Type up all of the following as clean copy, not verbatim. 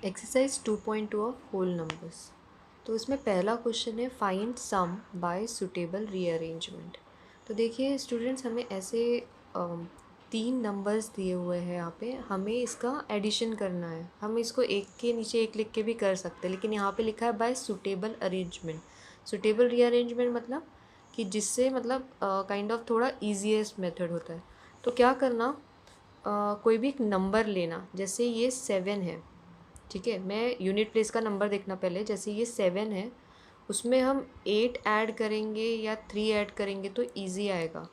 Exercise 2.2 of whole numbers. तो इसमें पहला क्वेश्चन है find sum by suitable rearrangement. तो देखिए स्टूडेंट्स, हमें ऐसे तीन नंबर्स दिए हुए हैं यहाँ पे, हमें इसका एडिशन करना है। हम इसको एक के नीचे एक लिख के भी कर सकते हैं, लेकिन यहाँ पे लिखा है bye suitable arrangement. Suitable rearrangement मतलब कि जिससे मतलब काइंड ऑफ थोड़ा ईजीएस्ट मेथड होता है। तो क्या करना, कोई भी एक नंबर लेना, जैसे ये 7 है, ठीक है। मैं यूनिट प्लेस का नंबर देखना पहले। जैसे ये 7 है, उसमें हम 8 ऐड करेंगे या 3 ऐड करेंगे तो इजी आएगा।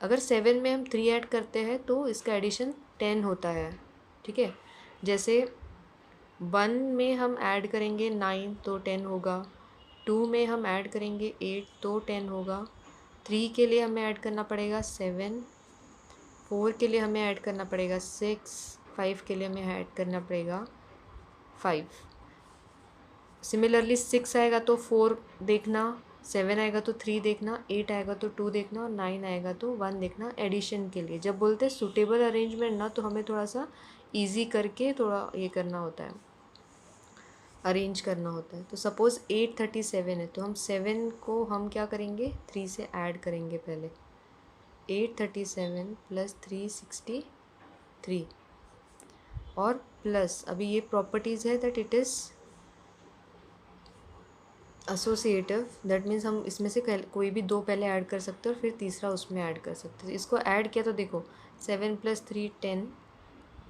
अगर 7 में हम 3 ऐड करते हैं तो इसका एडिशन 10 होता है, ठीक है। जैसे 1 में हम ऐड करेंगे 9 तो 10 होगा, 2 में हम ऐड करेंगे 8 तो 10 होगा, 3 के लिए हमें ऐड करना पड़ेगा 7, 4 के लिए हमें ऐड करना पड़ेगा 6, 5 के लिए हमें ऐड करना पड़ेगा 5। सिमिलरली 6 आएगा तो 4 देखना, 7 आएगा तो 3 देखना, 8 आएगा तो 2 देखना और 9 आएगा तो 1 देखना एडिशन के लिए। जब बोलते हैं सूटेबल अरेंजमेंट ना, तो हमें थोड़ा सा इजी करके थोड़ा ये करना होता है, अरेंज करना होता है। तो सपोज़ 837 है, तो हम 7 को हम क्या करेंगे, 3 से ऐड करेंगे पहले। 837 प्लस 363 और प्लस अभी ये प्रॉपर्टीज़ है that it is associative. That means हम इसमें से कोई भी दो पहले ऐड कर सकते हैं और फिर तीसरा उसमें ऐड कर सकते हैं। इसको ऐड किया तो देखो 7 + 3 10,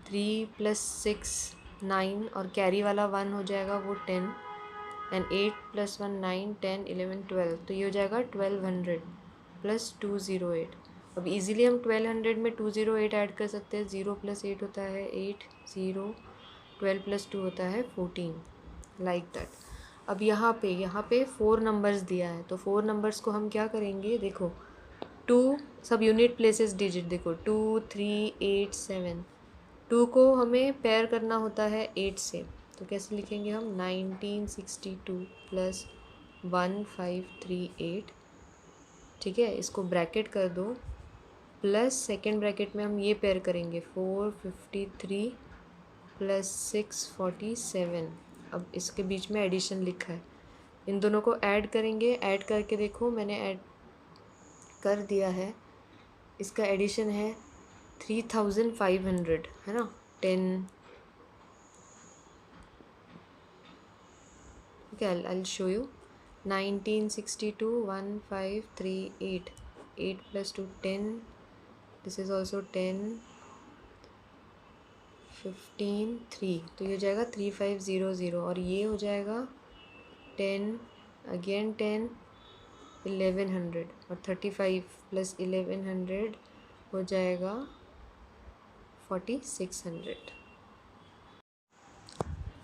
3 + 6 9 और कैरी वाला 1 हो जाएगा वो 10, एंड 8 + 1 9 10 11 12, तो ये हो जाएगा 1200 प्लस 208। अब इजीली हम 1200 में 208 ऐड कर सकते हैं। 0 + 8 होता है 8, 0 12 + 2 होता है 14, लाइक दैट। अब यहाँ पे 4 नंबर्स दिया है, तो 4 नंबर्स को हम क्या करेंगे, देखो 2 सब यूनिट प्लेसेस डिजिट देखो 2 3 8 7। 2 को हमें पेयर करना होता है 8 से, तो कैसे लिखेंगे हम, 1962 प्लस 1538, ठीक है। इसको ब्रैकेट कर दो, प्लस सेकेंड ब्रैकेट में हम ये पेयर करेंगे 453 प्लस 647। अब इसके बीच में एडिशन लिखा है, इन दोनों को ऐड करेंगे। ऐड करके देखो मैंने ऐड कर दिया है, इसका एडिशन है 3500, है ना। 10, okay, I show you. 1962 1538, 8 + 2 10, this is also 10, 15 3, तो ये हो जाएगा 3500 और ये हो जाएगा 10 अगेन 10 1100 और 35 + 1100 हो जाएगा 4600।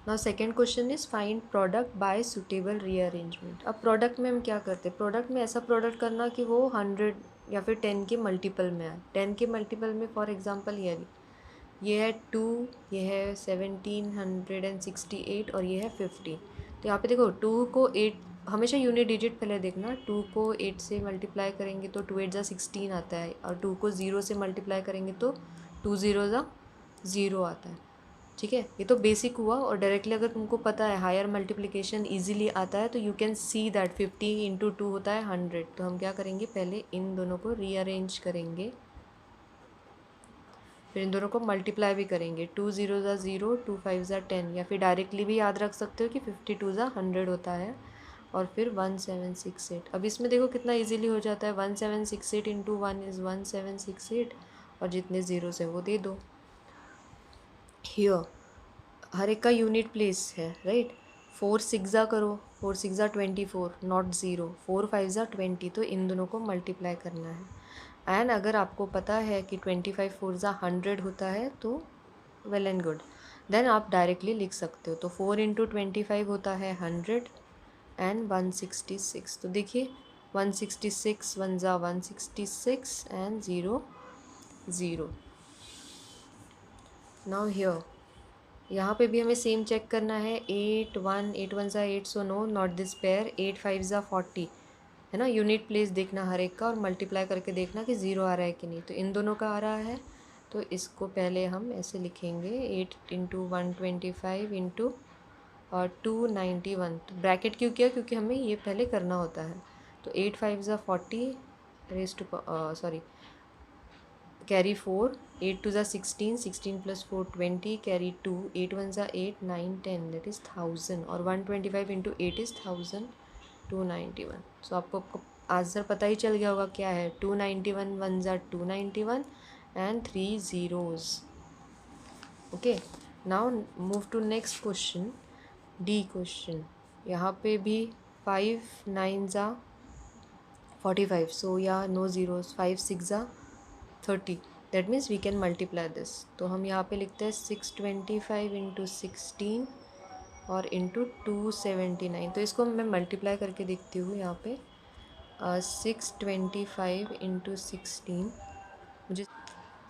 Now second question is find product bye suitable rearrangement. अब प्रोडक्ट में हम क्या करते हैं, प्रोडक्ट में ऐसा प्रोडक्ट करना कि वो 100 या फिर 10 के मल्टीपल में आए। 10 के मल्टीपल में फॉर एग्जांपल ये है 2, ये है 1768 और ये है 15। तो यहाँ पे देखो 2 को 8, हमेशा यूनिट डिजिट पहले देखना। 2 को 8 से मल्टीप्लाई करेंगे तो 2 8 ज़ा 16 आता है, और 2 को 0 से मल्टीप्लाई करेंगे तो 2 0 ज़ा 0 आता है, ठीक है। ये तो बेसिक हुआ, और डायरेक्टली अगर तुमको पता है हायर मल्टीप्लिकेशन इजीली आता है तो यू कैन सी दैट 50 × 2 होता है 100। तो हम क्या करेंगे, पहले इन दोनों को रीअरेंज करेंगे, फिर इन दोनों को मल्टीप्लाई भी करेंगे। 2 0 ज़ा 0, 2 5 ज़ा 10, या फिर डायरेक्टली भी याद रख सकते हो कि 52 ज़ा 100 होता है, और फिर 1768। अब इसमें देखो कितना इजीली हो जाता है, 1768 × 1 इज़ 1768, और जितने ज़ीरोस है वो दे दो। हियर हर एक का यूनिट प्लेस है, राइट। 4 6 ज़ा करो, 4 6 ज़ा 24 नॉट 0, 4 5 ज़ा 20, तो इन दोनों को मल्टीप्लाई करना है। एंड अगर आपको पता है कि 25 4 ज़ा 100 होता है तो वेल एंड गुड, देन आप डायरेक्टली लिख सकते हो। तो 4 × 25 होता है 100 एंड 166। तो देखिए 166 1 ज़ा 166 एंड 0 0। नाउ हियर यहाँ पे भी हमें सेम चेक करना है। 8 1 ज़ा 8, so no not this pair. 8 5 ज़ा 40, है ना। यूनिट प्लेस देखना हर एक का और मल्टीप्लाई करके देखना कि 0 आ रहा है कि नहीं। तो इन दोनों का आ रहा है तो इसको पहले हम ऐसे लिखेंगे 8 इंटू 125 इंटू 291। तो ब्रैकेट क्यों किया, क्योंकि हमें ये पहले करना होता है। तो 8 5 ज़ा 40 रेज टू सॉरी कैरी 4, 8 2 ज़ा 16, 16 प्लस 4 20, कैरी 2, 8 1 ज़ा 8, 9 10, दैट इज़ 1000 और 125 इंटू 8 इज़ 1291। सो आपको आंसर पता ही चल गया होगा क्या है। 291 1 ज़ा 291 and 3 zeros. Okay, now move to next question, D question. यहाँ पे भी 5 9 ज़ा 45, so यहाँ no zeros, 5 6 ज़ा 30, that means we can multiply this. तो हम यहाँ पे लिखते हैं 625 इंटू 16 और इंटू 279। तो इसको मैं मल्टीप्लाई करके देखती हूँ। यहाँ पे 625 इंटू 16, मुझे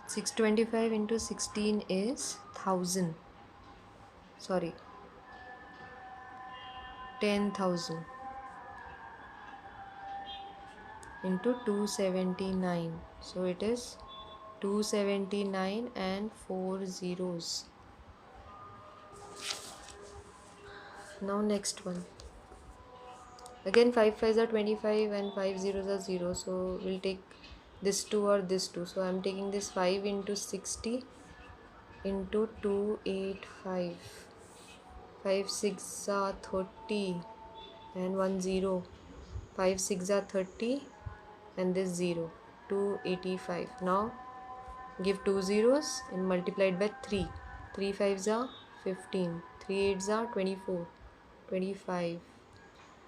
625 into 16 is 1000, sorry 10,000 into 279, so it is 279 and 4 zeros. Now next one, again 5 5s are 25 and 5 zeros are 0, so we'll take this 2 or this 2. So I'm taking this 5 into 60 into 285, 5 6 are 30 and 1 0, 5 6 are 30 and this 0, 285. Now give 2 zeros and multiply it by 3. 3 5s are 15, 3 8s are 24, 25,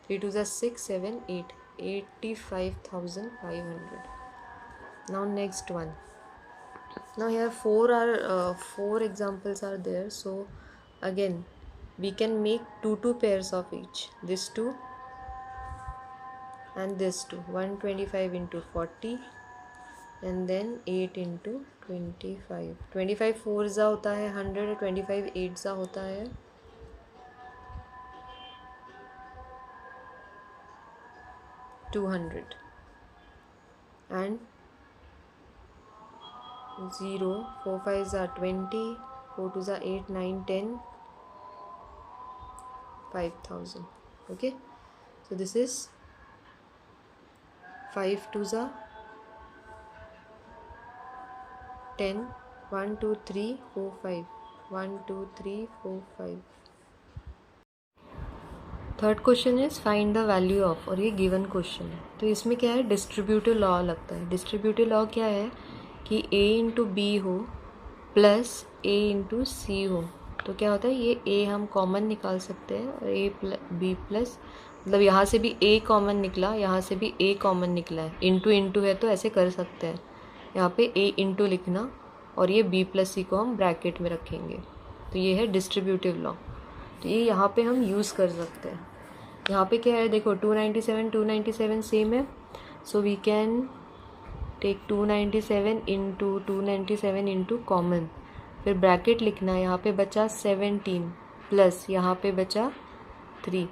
3 2s are 6 7 8, 85,500. Now next one. Now here four examples are there, so again we can make two pairs of each, this two and this two. 125 into 40 and then 8 into 25. 25 4 ज़ा होता है 100, 25 8 ज़ा होता है 200 and 0, 4 5s are 20, 4 2s are 8 9 10, 5000. Okay, so this is 5 2s are 10, 1 2 3 4 5, 1 2 3 4 5. Third question is find the value of, और ये given question है। तो इसमें क्या है, डिस्ट्रीब्यूटिव लॉ लगता है। डिस्ट्रीब्यूटिव लॉ क्या है कि a इंटू बी हो प्लस a इंटू सी हो, तो क्या होता है, ये a हम कॉमन निकाल सकते हैं और a b प्लस, मतलब यहाँ से भी a कॉमन निकला, यहाँ से भी a कॉमन निकला है, इंटू इंटू है तो ऐसे कर सकते हैं। यहाँ पे a इंटू लिखना और ये b प्लस c को हम ब्रैकेट में रखेंगे, तो ये है डिस्ट्रीब्यूटिव लॉ। तो ये यहाँ पे हम यूज़ कर सकते हैं। यहाँ पे क्या है, देखो 297 सेम है, so we can take 297 into common, फिर ब्रैकेट लिखना है। यहाँ पे बचा 17 प्लस यहाँ पे बचा 3।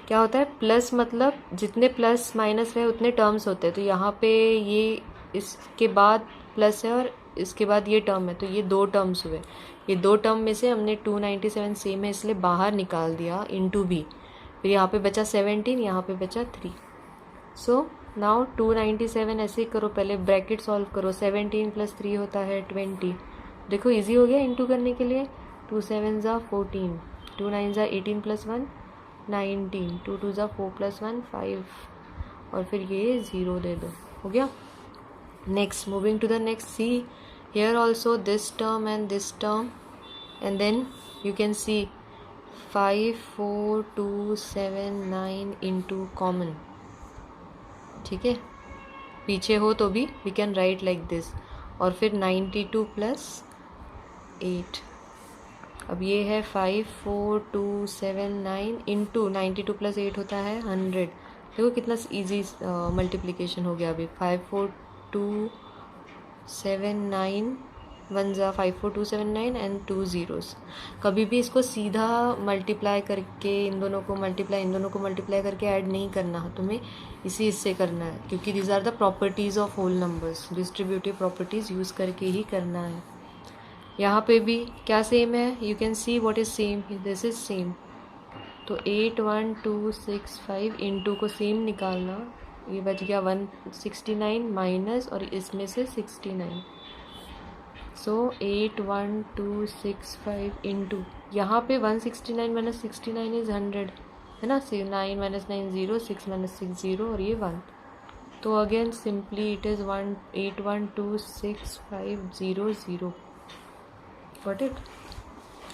क्या होता है प्लस, मतलब जितने प्लस माइनस रहे उतने टर्म्स होते हैं। तो यहाँ पे ये इसके बाद प्लस है और इसके बाद ये टर्म है, तो ये 2 टर्म्स हुए। ये 2 टर्म में से हमने 297 सेम है इसलिए बाहर निकाल दिया इंटू बी, फिर यहाँ पे बचा 17, यहाँ पे बचा 3। सो नाउ 297 ऐसे ही करो, पहले ब्रैकेट सॉल्व करो, 17 प्लस 3 होता है 20। देखो इजी हो गया इंटू करने के लिए। 2 7 ज़ा 14, 2 9 ज़ा 18 प्लस 1 19, 2 2 ज़ा 4 प्लस 1 5, और फिर ये 0 दे दो, हो गया। Next, moving to the next, see here also this term and this term, and then you can see 5 4 2 7 9 into common, ठीक है, पीछे हो तो भी we can write like this, और फिर 92 प्लस 8। अब ये है 5 4 2 7 9 इंटू 92 प्लस 8 होता है 100। देखो कितना इजी मल्टीप्लिकेशन हो गया अभी। 5 4 2 7 9 1 ज़ा 5 4 2 7 9 एंड 2 zeros। कभी भी इसको सीधा मल्टीप्लाई करके इन दोनों को मल्टीप्लाई करके ऐड नहीं करना, तुम्हें इसी इससे करना है, क्योंकि these are the properties of whole numbers. Distributive properties use करके ही करना है। यहाँ पे भी क्या सेम है, you can see what is same, this is same. तो 8 1 2 6 5 इंटू को सेम निकालना, ये बच गया 169 माइनस और इसमें से 69। सो 8 1 2 6 5 इंटू यहाँ पे 169 माइनस 69 इज़ 100 है ना। 9 माइनस 9 0, 6 माइनस 6 0 और ये 1। तो again simply it is 1 8 1 2 6 5 0 0। Got it.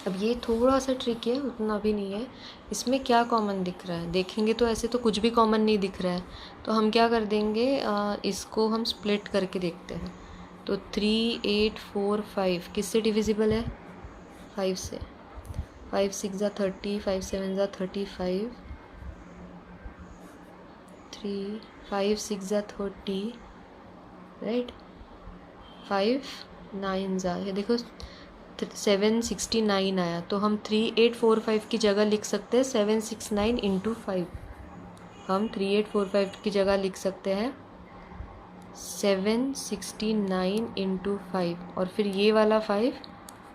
अब ये थोड़ा सा ट्रिकी है, उतना भी नहीं है। इसमें क्या कॉमन दिख रहा है, देखेंगे तो ऐसे तो कुछ भी कॉमन नहीं दिख रहा है। तो हम क्या कर देंगे, इसको हम स्प्लिट करके देखते हैं। तो 3 8 4 5 किससे डिविजिबल है, 5 से। 5 6 ज़ा 30, 5 7 ज़ा 35, 3 5 6 ज़ा 30, राइट। 5 9 ज़ा, ये देखो 769 आया। तो हम 3845 की जगह लिख सकते हैं 769 इंटू 5। हम 3845 की जगह लिख सकते हैं 769 इंटू 5 और फिर ये वाला 5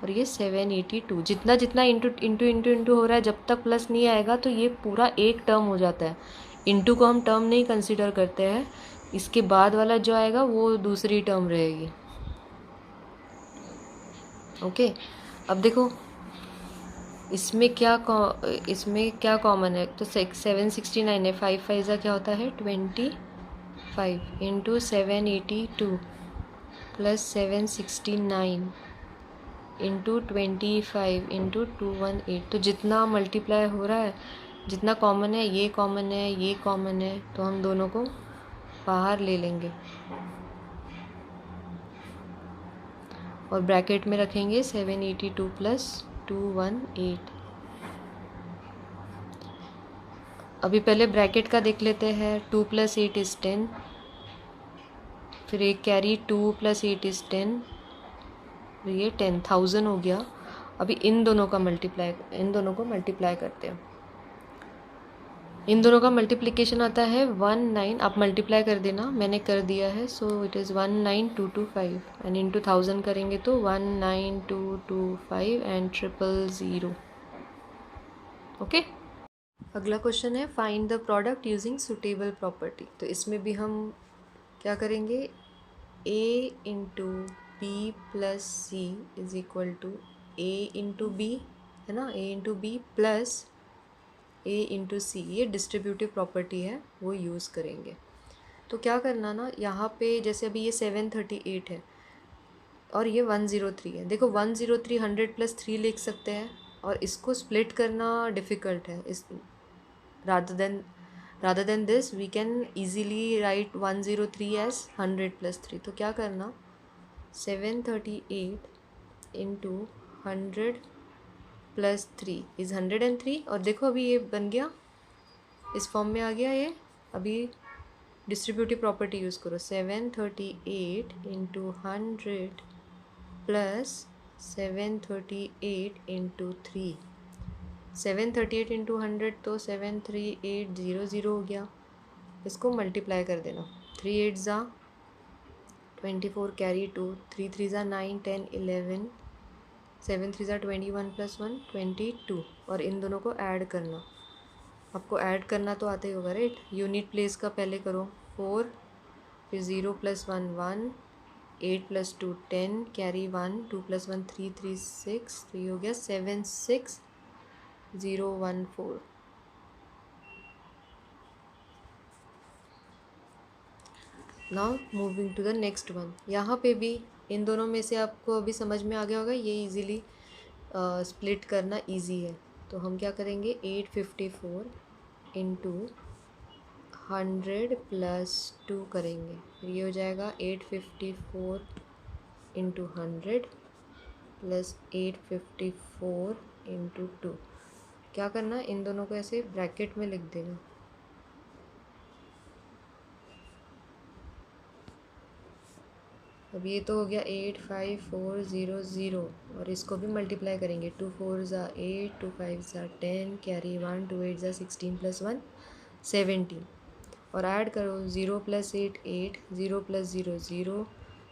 और ये 782। जितना जितना इंटू इंटू इंटू इंटू हो रहा है, जब तक प्लस नहीं आएगा तो ये पूरा एक टर्म हो जाता है। इंटू को हम टर्म नहीं कंसिडर करते हैं, इसके बाद वाला जो आएगा वो दूसरी टर्म रहेगी। ओके। अब देखो इसमें क्या कॉमन है, तो 769 है, 5 5 ज़ा क्या होता है 25 इंटू 782 प्लस 769 इंटू 25 इंटू 218। तो जितना मल्टीप्लाई हो रहा है, जितना कॉमन है, ये कॉमन है, ये कॉमन है, तो हम दोनों को बाहर ले लेंगे और ब्रैकेट में रखेंगे 782 प्लस 218। अभी पहले ब्रैकेट का देख लेते हैं। 2 + 8 इज़ 10, फिर एक कैरी 2 + 8 इज़ 10, ये 10,000 हो गया। अभी इन दोनों को मल्टीप्लाई करते हैं। इन दोनों का मल्टीप्लिकेशन आता है 19। आप मल्टीप्लाई कर देना, मैंने कर दिया है। So it is 19225 and into 1000 करेंगे तो 19225 एंड 000। ओके। अगला क्वेश्चन है find the product using suitable property. तो इसमें भी हम क्या करेंगे, a into B plus C is equal to a into B, है ना, a into B plus a into C. ये डिस्ट्रीब्यूटिव प्रॉपर्टी है, वो यूज़ करेंगे। तो क्या करना ना, यहाँ पे जैसे अभी ये 738 है और ये 103 है। देखो 103 100 + 3 लिख सकते हैं और इसको स्प्लिट करना डिफ़िकल्ट है। इस rather than this we can easily write 103 as 100 + 3। तो क्या करना, 738 इंटू 100 + 3 इज़ 103। और देखो अभी ये बन गया, इस फॉर्म में आ गया ये। अभी डिस्ट्रीब्यूटिव प्रॉपर्टी यूज़ करो, 738 इंटू 100 प्लस 738 इंटू 3। 738 इंटू 100 तो 73800 हो गया। इसको मल्टीप्लाई कर देना, 3 8 ज़ा 24 कैरी 2, 3 3 ज़ा 9 10 11, 7 3 ज़ा 21 + 1 22 और इन दोनों को ऐड करना। आपको ऐड करना तो आता ही होगा, राइट। यूनिट प्लेस का पहले करो, 4, फिर 0 + 1 1, 8 + 2 10, कैरी 1, 2 + 1 3 3 6, तो ये हो गया 76014। Now moving to the next one. यहाँ पे भी इन दोनों में से आपको अभी समझ में आ गया होगा, ये इजीली स्प्लिट करना इजी है। तो हम क्या करेंगे, 854 इंटू 100 + 2 करेंगे। फिर ये हो जाएगा 854 इंटू 100 प्लस 854 इंटू 2। क्या करना, इन दोनों को ऐसे ब्रैकेट में लिख देना। अब ये तो हो गया 85400 और इसको भी मल्टीप्लाई करेंगे। 2 4 ज़ा 8, 2 5 ज़ा 10, कैरी 1, 2 8 ज़ा 16 + 1 17 और ऐड करो 0 + 8 8, 0 + 0 0,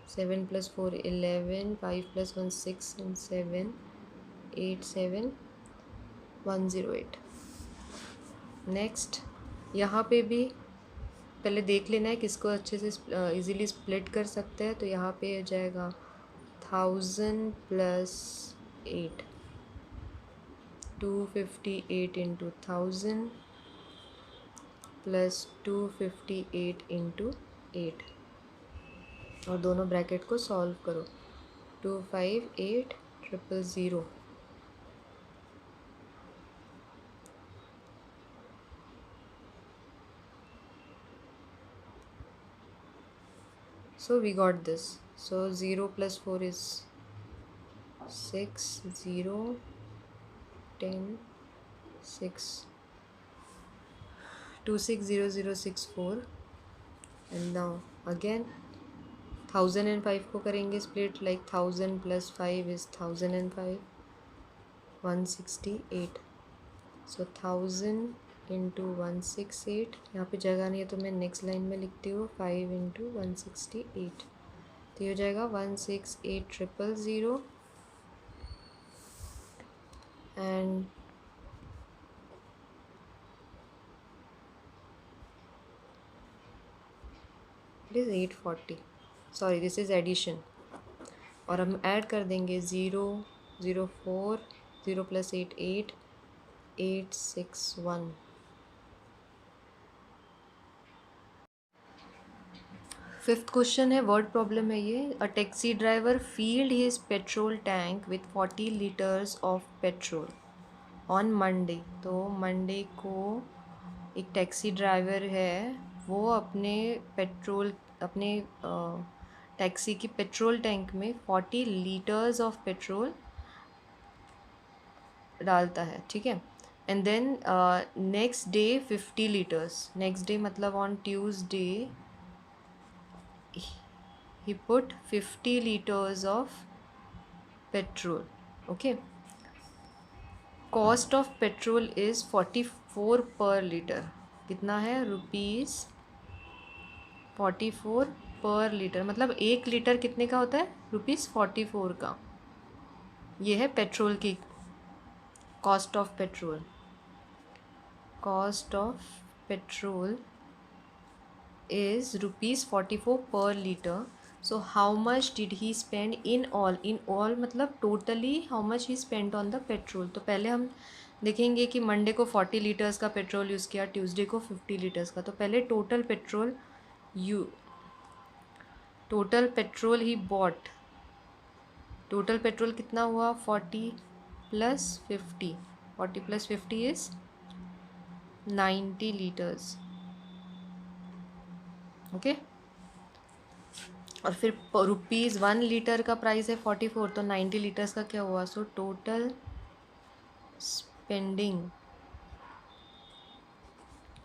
7 + 4 11, 5 + 1 6 and 7 8 7 108। नेक्स्ट यहाँ पे भी पहले देख लेना है किसको अच्छे से इजीली स्प्लिट कर सकते हैं। तो यहाँ पे हो जाएगा 1000 + 8, 258 × 1000 + 258 × 8, और दोनों ब्रैकेट को सॉल्व करो। 258 000। So we got this. So 0 + 4 is 6, 0 10 6 260064। and now again 1005 को करेंगे स्प्लिट, लाइक 1000 + 5 is 1005, 168। सो 1000 × 168, यहाँ पे जगह नहीं है तो मैं नेक्स्ट लाइन में लिखती हूँ 5 × 168। तो ये हो जाएगा 168,000 and it is 840। Sorry, this is addition. और हम ऐड कर देंगे 0 0 4 0 + 8 8 861। फिफ्थ क्वेश्चन है, वर्ड प्रॉब्लम है ये। A taxi driver field his petrol tank with 40 litres of petrol on Monday. तो मंडे को एक टैक्सी ड्राइवर है, वो अपने टैक्सी की पेट्रोल टैंक में 40 लीटर्स ऑफ पेट्रोल डालता है, ठीक है। And then next day 50 litres. Next day मतलब on Tuesday he put 50 liters of petrol. Okay, cost of petrol is 44 per liter। कितना है? ₹44 पर लीटर। मतलब 1 लीटर कितने का होता है? ₹44 का। ये है पेट्रोल की cost of petrol. Cost of petrol is ₹44 per liter। So how much did he spend in all? In all मतलब totally how much he spent on the petrol। तो पहले हम देखेंगे कि मंडे को 40 लीटर्स का पेट्रोल यूज़ किया, Tuesday को 50 लीटर्स का। तो पहले total petrol he bought. Total petrol कितना हुआ? 40 + 50। 40 + 50 इज़ 90 लीटर्स। ओके, और फिर ₹1 लीटर का प्राइस है 44, तो 90 लीटर्स का क्या हुआ? So total spending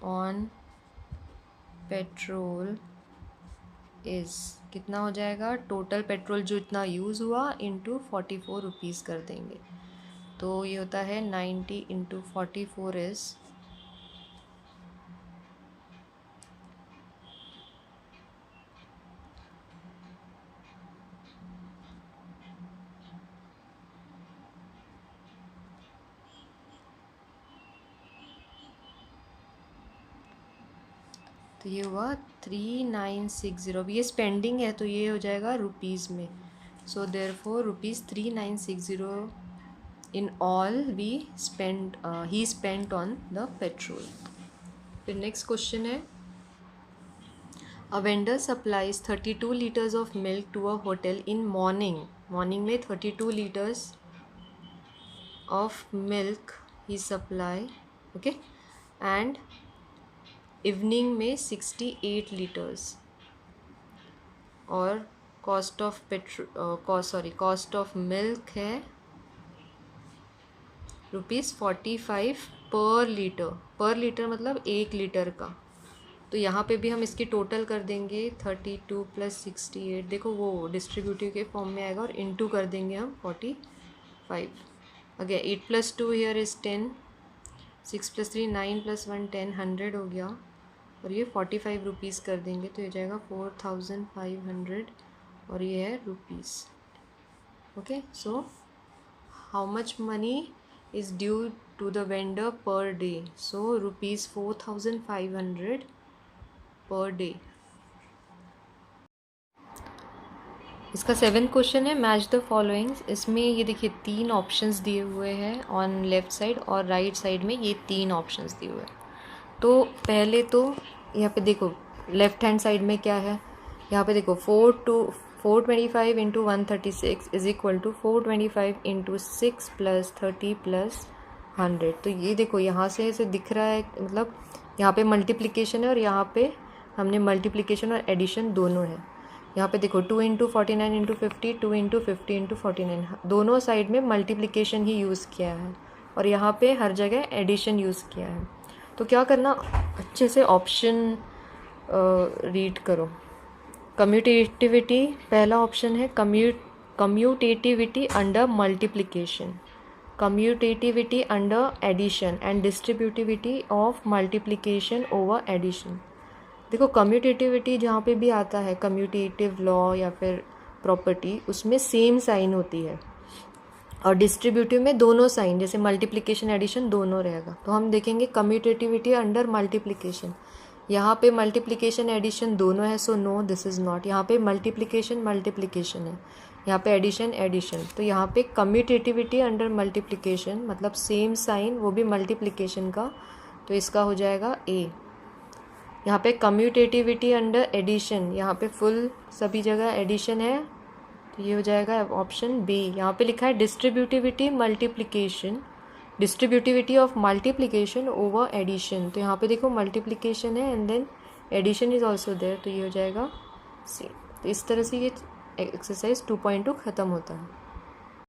on petrol is कितना हो जाएगा? टोटल पेट्रोल जो इतना यूज़ हुआ इंटू 44 रुपीज़ कर देंगे। तो ये होता है 90 × 44 इज़ तो ये हुआ 3960। अब ये स्पेंडिंग है तो ये हो जाएगा रुपीज़ में। So therefore ₹3960 in all he spent on the petrol. फिर नेक्स्ट क्वेश्चन है, a vendor supplies 32 litres of milk to a hotel in morning. Morning में 32 लीटर्स ऑफ मिल्क ही सप्लाई, ओके, एंड इवनिंग में 68 litres. और cost of milk है ₹45 पर litre. पर litre मतलब 1 लीटर का। तो यहाँ पे भी हम इसकी टोटल कर देंगे 32 + 68। देखो वो डिस्ट्रीब्यूटिव के फॉर्म में आएगा, और इनटू कर देंगे हम 45। अगेन 8 + 2 हियर इज़ 10, 6 + 3 9 + 1 10, 100 हो गया। और ये 45 रुपीज़ कर देंगे तो ये जाएगा 4500 और ये है rupees. Okay, so how much money is due to the vendor per day? So ₹4,500 per day. इसका 7th क्वेश्चन है मैच द फॉलोइंग्स। इसमें ये देखिए 3 ऑप्शंस दिए हुए हैं ऑन लेफ़्ट साइड और राइट साइड में ये 3 ऑप्शंस दिए हुए हैं। तो पहले तो यहाँ पे देखो लेफ़्ट हैंड साइड में क्या है, यहाँ पे देखो 425 into 136 is equal to 425 into 6 plus 30 plus 100। तो ये देखो यहाँ से ऐसे दिख रहा है, मतलब यहाँ पे मल्टीप्लिकेशन है और यहाँ पे हमने मल्टीप्लिकेशन और एडिशन दोनों है। यहाँ पे देखो 2 इंटू 49 इंटू 50, 2 इंटू 50 इंटू 49, दोनों साइड में मल्टीप्लिकेशन ही यूज़ किया है और यहाँ पे हर जगह एडिशन यूज़ किया है। तो क्या करना, अच्छे से ऑप्शन रीड करो। कम्यूटेटिविटी पहला ऑप्शन है, commutativity under multiplication, commutativity under addition and distributivity of multiplication over addition. देखो कम्यूटेटिविटी जहाँ पे भी आता है, कम्यूटेटिव लॉ या फिर प्रॉपर्टी, उसमें सेम साइन होती है और डिस्ट्रीब्यूटिव में दोनों साइन, जैसे मल्टीप्लिकेशन एडिशन दोनों रहेगा। तो हम देखेंगे कम्यूटेटिविटी अंडर मल्टीप्लिकेशन, यहाँ पे मल्टीप्लिकेशन एडिशन दोनों है, so no this is not. यहाँ पे मल्टीप्लिकेशन मल्टीप्लिकेशन है, यहाँ पे एडिशन एडिशन। तो यहाँ पे कम्यूटेटिविटी अंडर मल्टीप्लिकेशन मतलब सेम साइन, वो भी मल्टीप्लिकेशन का, तो इसका हो जाएगा ए। यहाँ पे कम्यूटेटिविटी अंडर एडिशन, यहाँ पे फुल सभी जगह एडिशन है, तो ये हो जाएगा ऑप्शन बी। यहाँ पे लिखा है distributivity multiplication, distributivity of multiplication over addition. तो यहाँ पे देखो मल्टीप्लिकेशन है and then addition is also there, तो ये हो जाएगा सी। तो इस तरह से ये एक्सरसाइज 2.2 ख़त्म होता है।